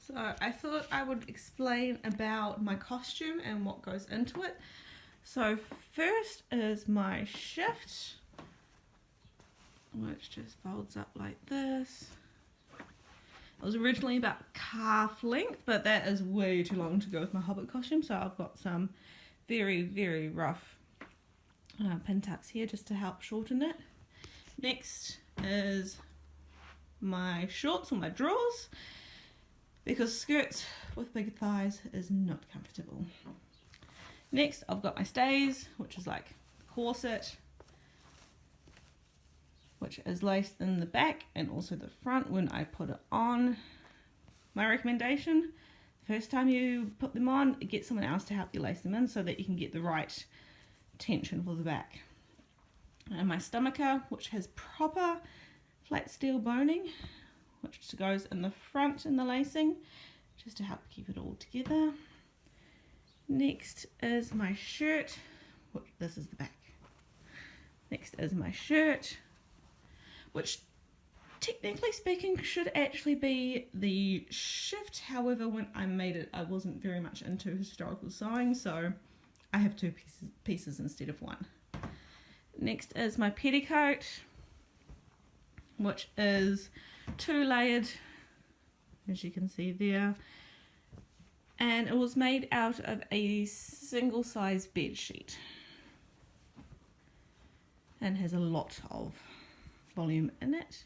So I thought I would explain about my costume and what goes into it. So first is my shift, which just folds up like this. It was originally about calf length, but that is way too long to go with my Hobbit costume, so I've got some very, very rough pin tucks here just to help shorten it. Next is my shorts or my drawers, because skirts with big thighs is not comfortable. Next, I've got my stays, which is like corset, which is laced in the back and also the front when I put it on. My recommendation, first time you put them on, get someone else to help you lace them in so that you can get the right tension for the back. And my stomacher, which has proper flat steel boning, which goes in the front in the lacing, just to help keep it all together. Next is my shirt, which this is the back. Next is my shirt, which technically speaking should actually be the shift. However, when I made it, I wasn't very much into historical sewing, so I have two pieces instead of one. Next is my petticoat, which is 2-layered, as you can see there, and it was made out of a single size bed sheet and has a lot of volume in it.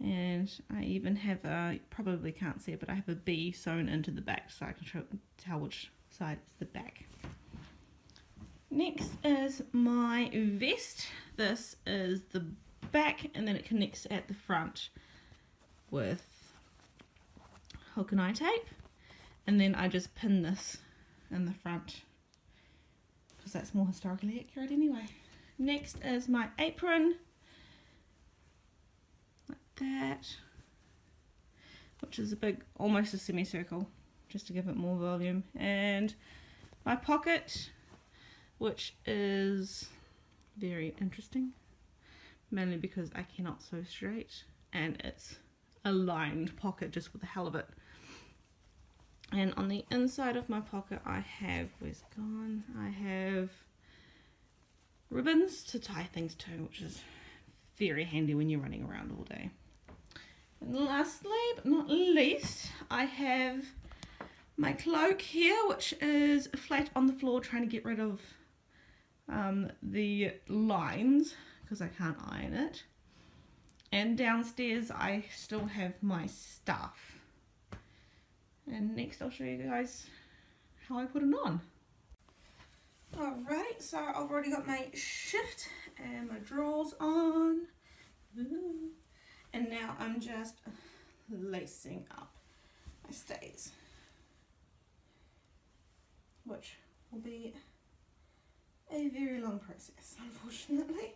And I even have a, you probably can't see it, but I have a B sewn into the back so I can tell which side is the back. Next is my vest. This is the back, and then it connects at the front with hook and eye tape, and then I just pin this in the front because that's more historically accurate anyway. Next is my apron, like that, which is a big, almost a semicircle, just to give it more volume, and my pocket, which is very interesting, mainly because I cannot sew straight, and it's a lined pocket just for the hell of it. And on the inside of my pocket I have, where's it gone? I have ribbons to tie things to, which is very handy when you're running around all day. And lastly but not least, I have my cloak here, which is flat on the floor, trying to get rid of the lines because I can't iron it. And downstairs I still have my stuff. And next I'll show you guys how I put it on. Alright, so I've already got my shift and my drawers on. And now I'm just lacing up my stays, which will be a very long process, unfortunately.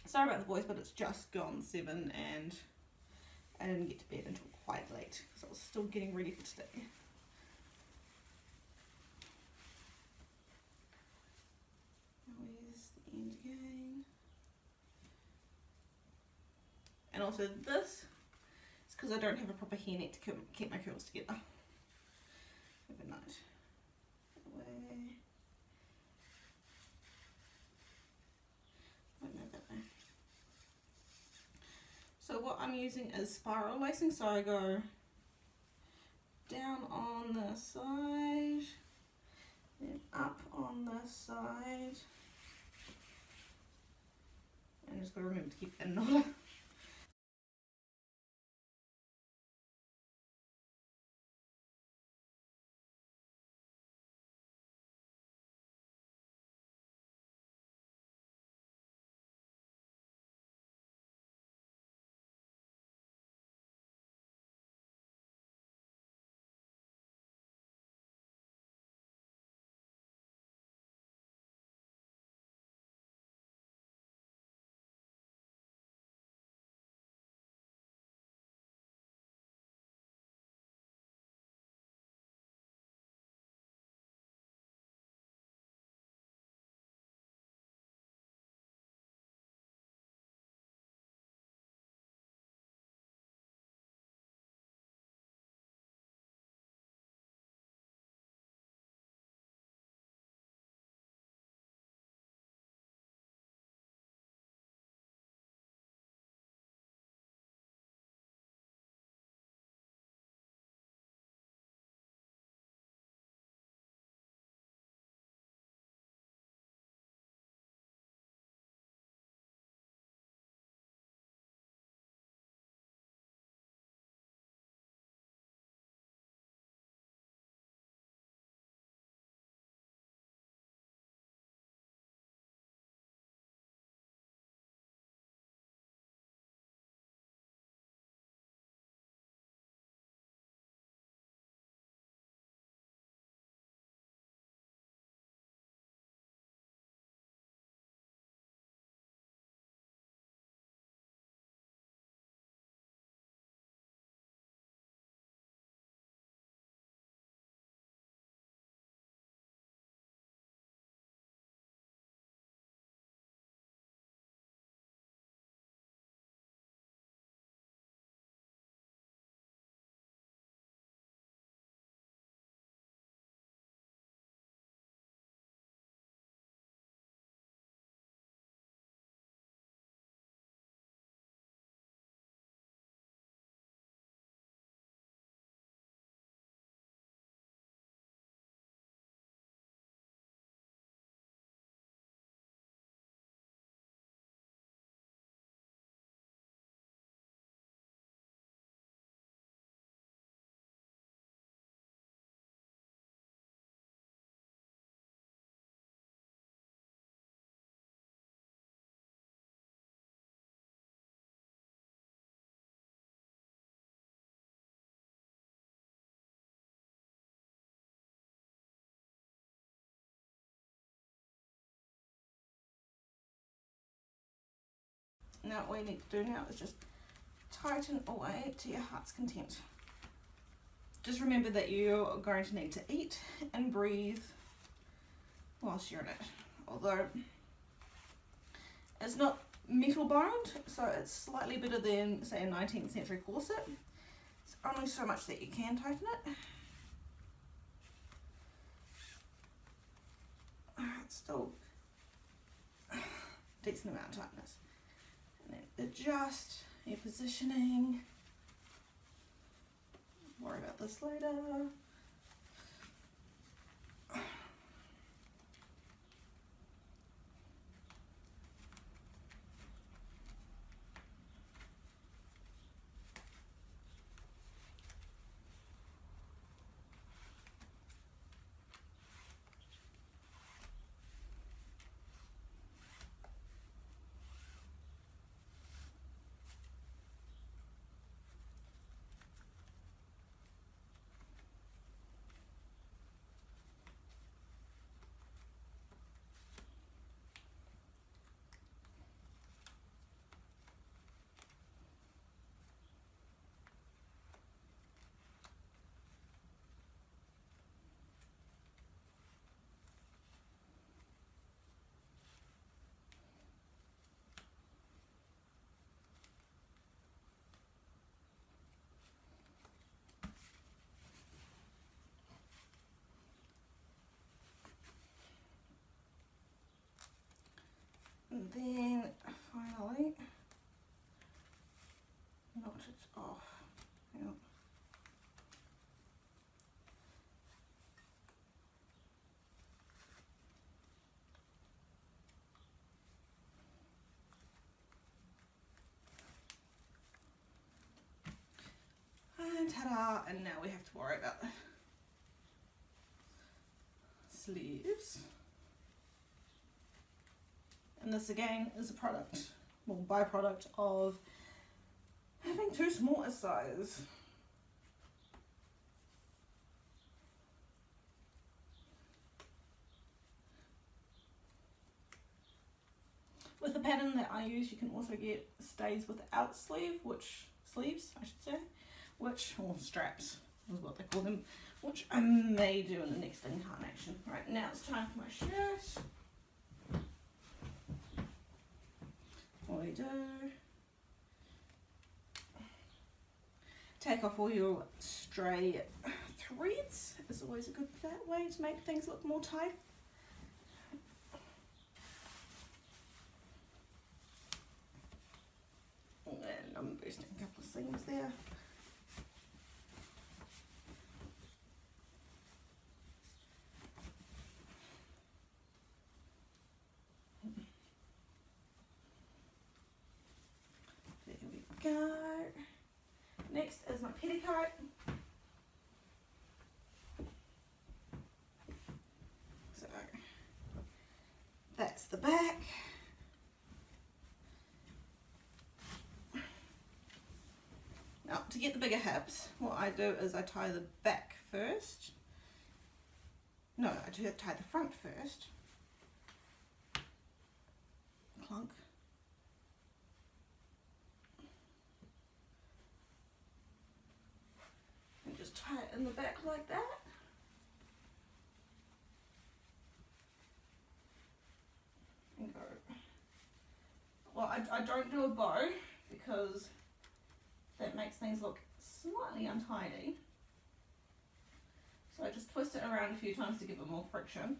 Sorry about the voice, but it's just gone 7 and I didn't get to bed until quite late because I was still getting ready for today. Where's the end again? And also this is because I don't have a proper hairnet to keep my curls together overnight. Away. Oh, no, that way. So what I'm using is spiral lacing, so I go down on this side, then up on this side, and just got to remember to keep it in order. Now all you need to do now is just tighten away to your heart's content. Just remember that you're going to need to eat and breathe whilst you're in it. Although it's not metal bound, so it's slightly better than, say, a 19th century corset. It's only so much that you can tighten it. It's still a decent amount of tightness. And then adjust your positioning. Worry about this later. And then finally knot it off. Yep. And ta-da! And now we have to worry about the sleeves. And this again is a product, well, byproduct of having too small a size. With the pattern that I use, you can also get stays without sleeves, I should say, or straps is what they call them, which I may do in the next incarnation. Right, now it's time for my shirt. What we do, take off all your stray threads. It's always a good way to make things look more tight. And I'm boosting a couple of seams there. Go. Next is my petticoat. So that's the back. Now to get the bigger hips, what I do is I tie the back first. No, I do tie the front first. Clunk. Just tie it in the back like that. And go. Well, I don't do a bow because that makes things look slightly untidy. So I just twist it around a few times to give it more friction.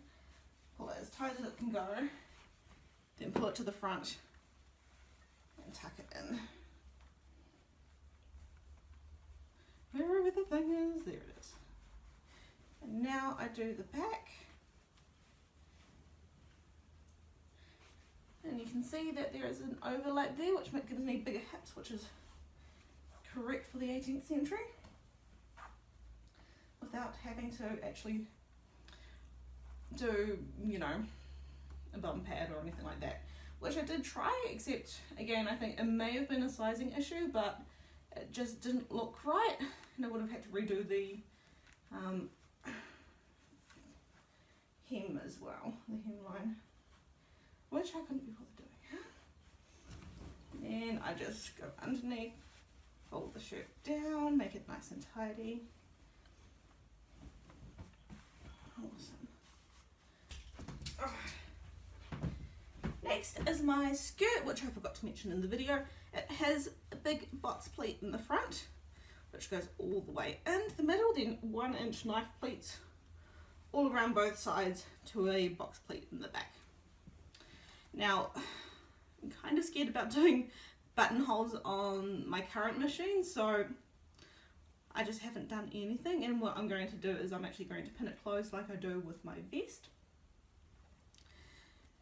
Pull it as tight as it can go. Then pull it to the front and tuck it in. Wherever the thing is, there it is. And now I do the back. And you can see that there is an overlap there, which gives me bigger hips, which is correct for the 18th century. Without having to actually do, you know, a bum pad or anything like that. Which I did try, except, again, I think it may have been a sizing issue, but it just didn't look right, and I would have had to redo the hem as well, the hemline, which I couldn't be bothered doing. Then I just go underneath, fold the shirt down, make it nice and tidy. Awesome. Next is my skirt, which I forgot to mention in the video. It has a big box pleat in the front, which goes all the way into the middle, then 1-inch knife pleats all around both sides to a box pleat in the back. Now, I'm kind of scared about doing buttonholes on my current machine, so I just haven't done anything, and what I'm going to do is I'm actually going to pin it closed like I do with my vest.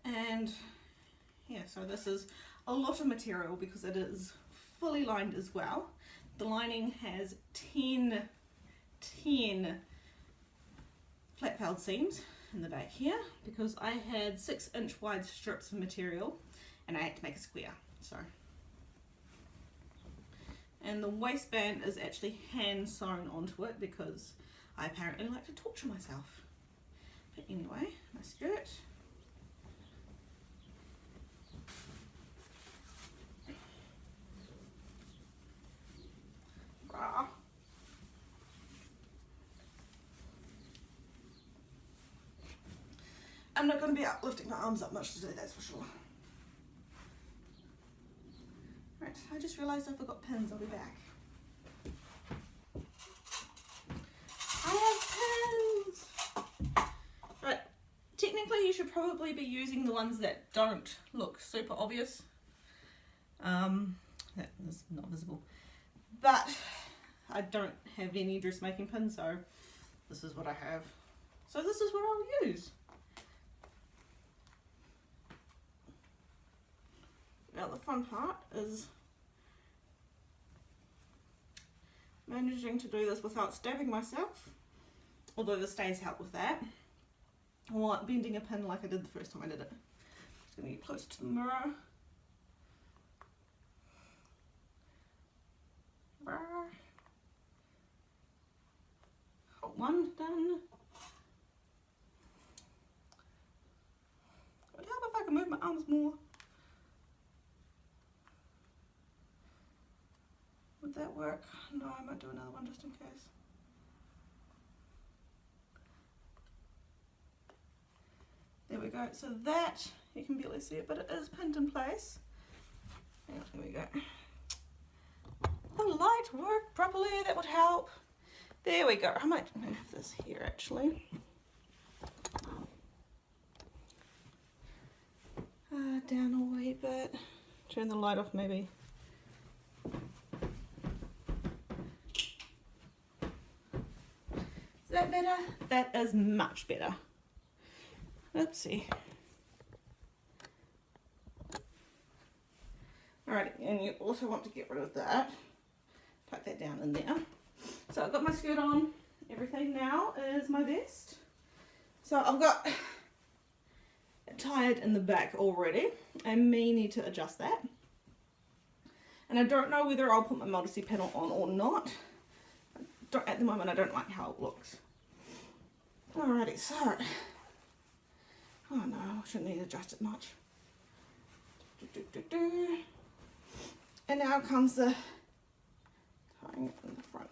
And yeah, so this is a lot of material because it is fully lined as well. The lining has 10 flat felled seams in the back here because I had 6-inch wide strips of material and I had to make a square. So, and the waistband is actually hand sewn onto it because I apparently like to torture myself. But anyway, my skirt. I'm not going to be lifting my arms up much today, that's for sure. Right, I just realised I forgot pins. I'll be back. I have pins! Right, technically you should probably be using the ones that don't look super obvious. That is not visible. But I don't have any dressmaking pins, so this is what I have. So this is what I'll use. Now the fun part is managing to do this without stabbing myself, although the stays help with that, or bending a pin like I did the first time I did it. Just going to get close to the mirror. Got one done. It would help if I could move my arms more. Would that work? No, I might do another one just in case. There we go. So that, you can barely see it, but it is pinned in place. And there we go. The light worked properly, that would help. There we go. I might move this here actually. Down a wee bit. Turn the light off maybe. Is that better? That is much better. Let's see. Alright, and you also want to get rid of that. Tuck that down in there. So I've got my skirt on. Everything now is my vest. So I've got it tied in the back already. I may need to adjust that. And I don't know whether I'll put my modesty panel on or not. At the moment I don't like how it looks. Alrighty, so. Oh no, I shouldn't need to adjust it much. And now comes the tying it in the front.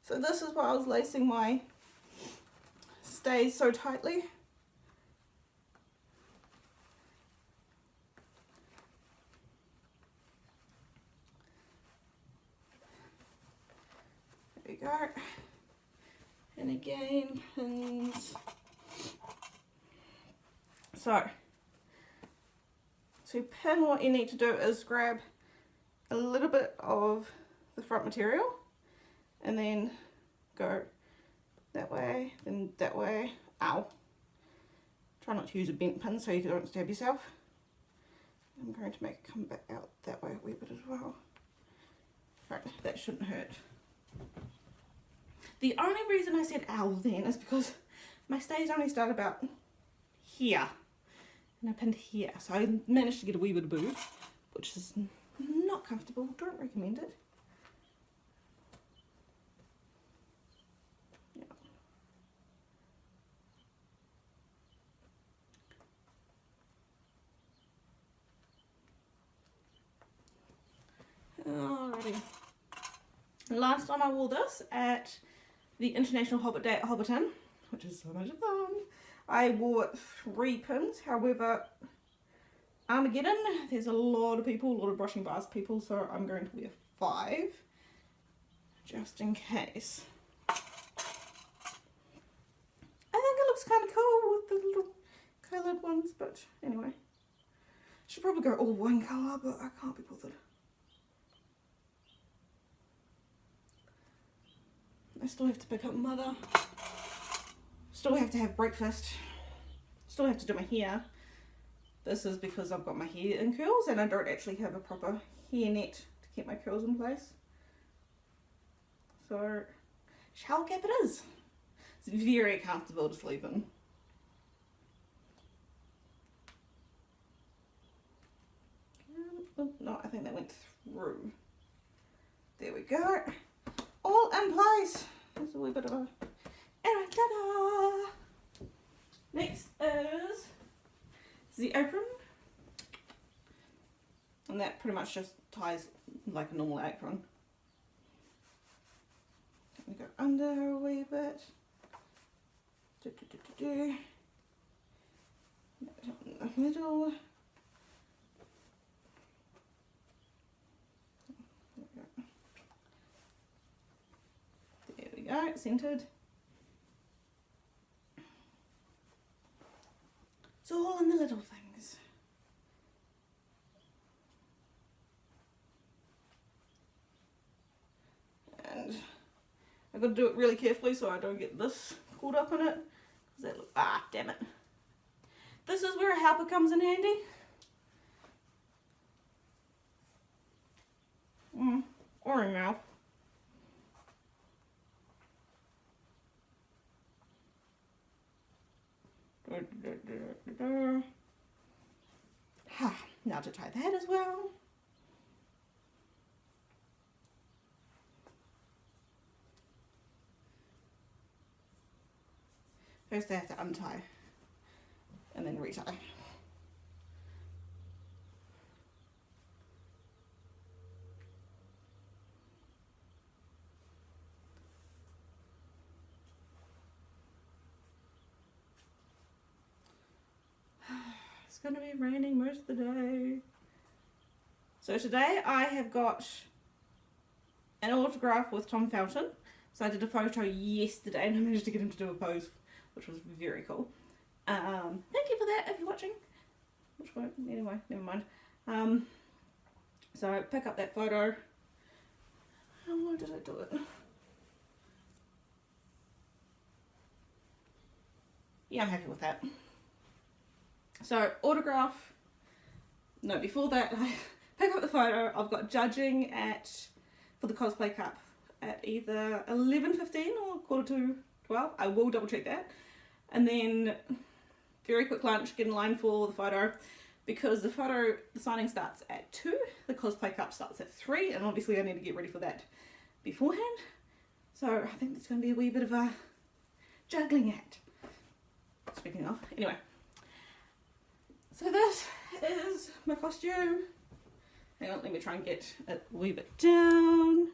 So this is why I was lacing my stays so tightly. There we go. And again, pins. So, to pin, what you need to do is grab a little bit of the front material and then go that way, then that way. Ow. Try not to use a bent pin so you don't stab yourself. I'm going to make it come back out that way a wee bit as well. Right, that shouldn't hurt. The only reason I said ow then is because my stays only start about here. And I pinned here. So I managed to get a wee bit of boob, which is not comfortable. Don't recommend it. Yeah. Alrighty. Last time I wore this at the International Hobbit Day at Hobbiton, which is so much fun. I wore 3 pins, however, Armageddon, there's a lot of people, a lot of brushing bars people, so I'm going to wear 5, just in case. I think it looks kind of cool with the little coloured ones, but anyway. Should probably go all one colour, but I can't be bothered. I still have to pick up Mother. Still have to have breakfast. Still have to do my hair. This is because I've got my hair in curls and I don't actually have a proper hair net to keep my curls in place. So, shower cap it is. It's very comfortable to sleep in. Oh, no, I think that went through. There we go. All in place. There's a wee bit of a... And ta-da! Next is the apron. And that pretty much just ties like a normal apron. Let me go under a wee bit. In the middle. There we go, centered. It's all in the little things. And I've got to do it really carefully so I don't get this caught up in it. That look, damn it. This is where a helper comes in handy. Or a mouth. Now to tie that as well. First I have to untie and then retie. It's going to be raining most of the day. So today I have got an autograph with Tom Felton. So I did a photo yesterday and I managed to get him to do a pose, which was very cool. Thank you for that if you're watching. Which won't, anyway, never mind. So pick up that photo. How did I do it? Yeah, I'm happy with that. So autograph, no, before that I pick up the photo. I've got judging for the Cosplay Cup at either 11:15 or 11:45. I will double check that. And then very quick lunch, get in line for the photo, because the signing starts at 2, the Cosplay Cup starts at 3, and obviously I need to get ready for that beforehand. So I think it's going to be a wee bit of a juggling act. Speaking of, anyway. So this is my costume. Hang on, let me try and get it a wee bit down.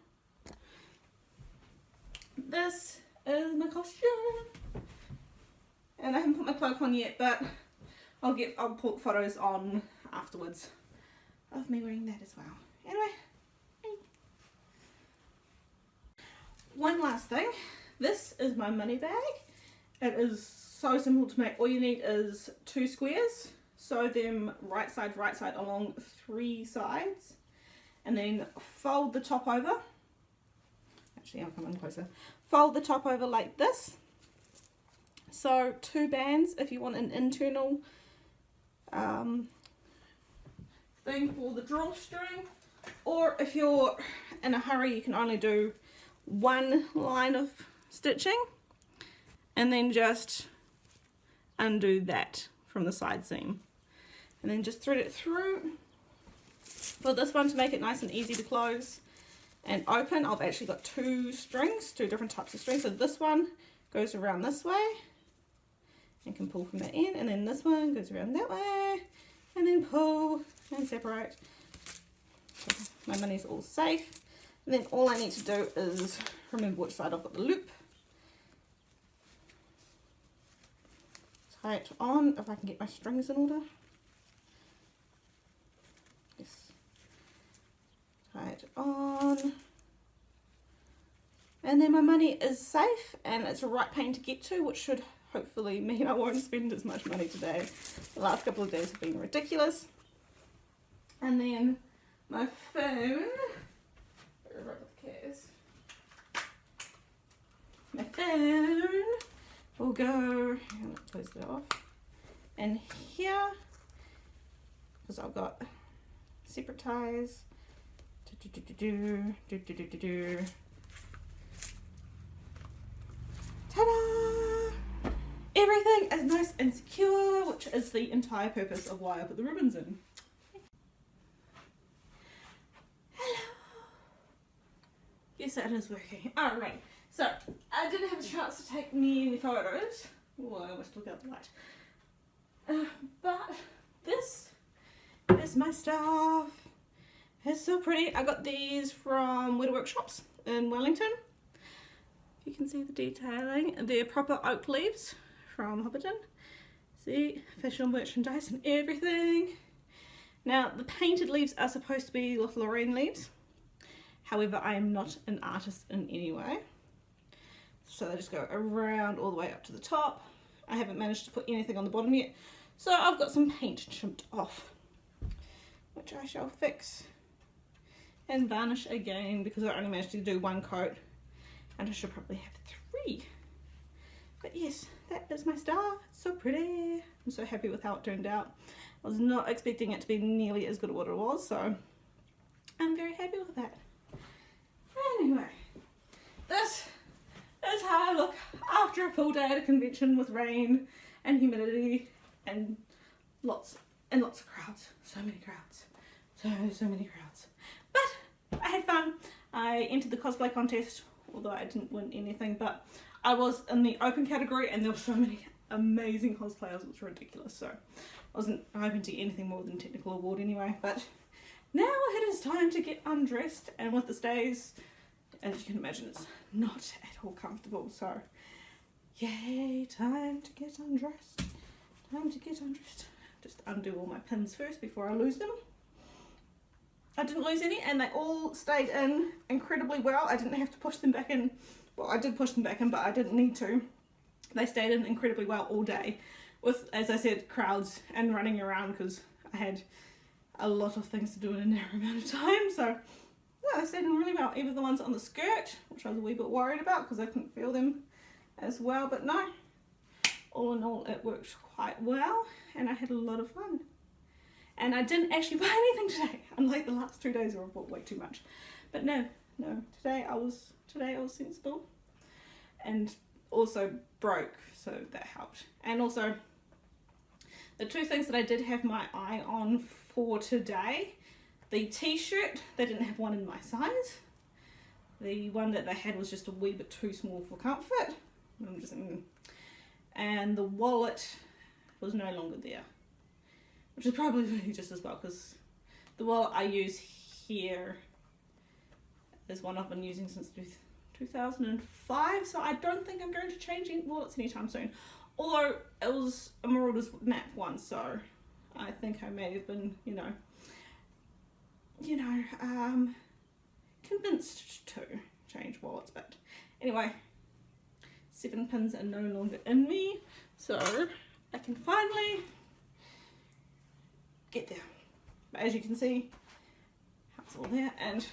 This is my costume. And I haven't put my cloak on yet, but I'll put photos on afterwards of me wearing that as well. Anyway. One last thing. This is my money bag. It is so simple to make. All you need is 2 squares. Sew them right side along 3 sides. And then fold the top over. Actually, I'll come in closer. Fold the top over like this. So 2 bands if you want an internal thing for the drawstring, or if you're in a hurry you can only do 1 line of stitching and then just undo that from the side seam and then just thread it through. For this one, to make it nice and easy to close and open, I've actually got 2 strings, 2 different types of strings. So this one goes around this way and can pull from that end, and then this one goes around that way and then pull and separate. So my money's all safe. And then all I need to do is remember which side I've got the loop. Tie it on if I can get my strings in order. Yes. Tie it on. And then my money is safe and it's the right pain to get to, which should hopefully mean I won't spend as much money today. The last couple of days have been ridiculous. And then my phone, wherever the cat is, my phone will go, let's close that off, and here, because I've got separate ties, ta-da! Everything is nice and secure, which is the entire purpose of why I put the ribbons in. Hello! Yes, it is working. Alright, so I didn't have a chance to take many photos. Oh, I almost took out the light. But this is my stuff. It's so pretty. I got these from Weta Workshops in Wellington. You can see the detailing. They're proper oak leaves from Hobbit. See, official merchandise and everything. Now, the painted leaves are supposed to be Lothlorien leaves. However, I am not an artist in any way. So they just go around all the way up to the top. I haven't managed to put anything on the bottom yet. So I've got some paint chipped off, which I shall fix and varnish again because I only managed to do one coat and I should probably have 3. But yes, that is my stuff. It's so pretty. I'm so happy with how it turned out. I was not expecting it to be nearly as good as what it was, so I'm very happy with that. Anyway, this is how I look after a full day at a convention with rain and humidity and lots of crowds. So many crowds. So many crowds. But I had fun. I entered the cosplay contest, although I didn't win anything, but I was in the open category and there were so many amazing cosplayers. It was ridiculous. So I wasn't hoping to get anything more than a technical award anyway, but now it is time to get undressed, and with the stays, as you can imagine, it's not at all comfortable, so yay, time to get undressed. Time to get undressed. Just undo all my pins first before I lose them. I didn't lose any and they all stayed in incredibly well. I didn't have to push them back in. Well, I did push them back in, but I didn't need to. They stayed in incredibly well all day with, as I said, crowds and running around because I had a lot of things to do in a narrow amount of time. So yeah, they stayed in really well. Even the ones on the skirt, which I was a wee bit worried about because I couldn't feel them as well, but no, all in all it worked quite well and I had a lot of fun. And I didn't actually buy anything today, unlike the last 2 days where I bought way too much. But no, today I was sensible and also broke, so that helped. And also the 2 things that I did have my eye on for today, the t-shirt, they didn't have one in my size. The one that they had was just a wee bit too small for comfort. And the wallet was no longer there, which is probably just as well because the wallet I use here is one I've been using since 2005, so I don't think I'm going to change wallets anytime soon. Although it was a Marauder's map one, so I think I may have been, convinced to change wallets. But anyway, 7 pins are no longer in me, so I can finally get there. But as you can see, it's all there, and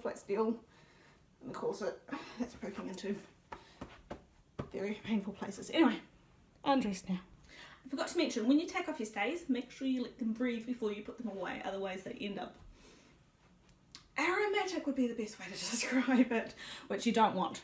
flat steel in the corset that's poking into very painful places. Anyway, undressed now. I forgot to mention, when you take off your stays, make sure you let them breathe before you put them away, otherwise they end up aromatic would be the best way to describe it, which you don't want.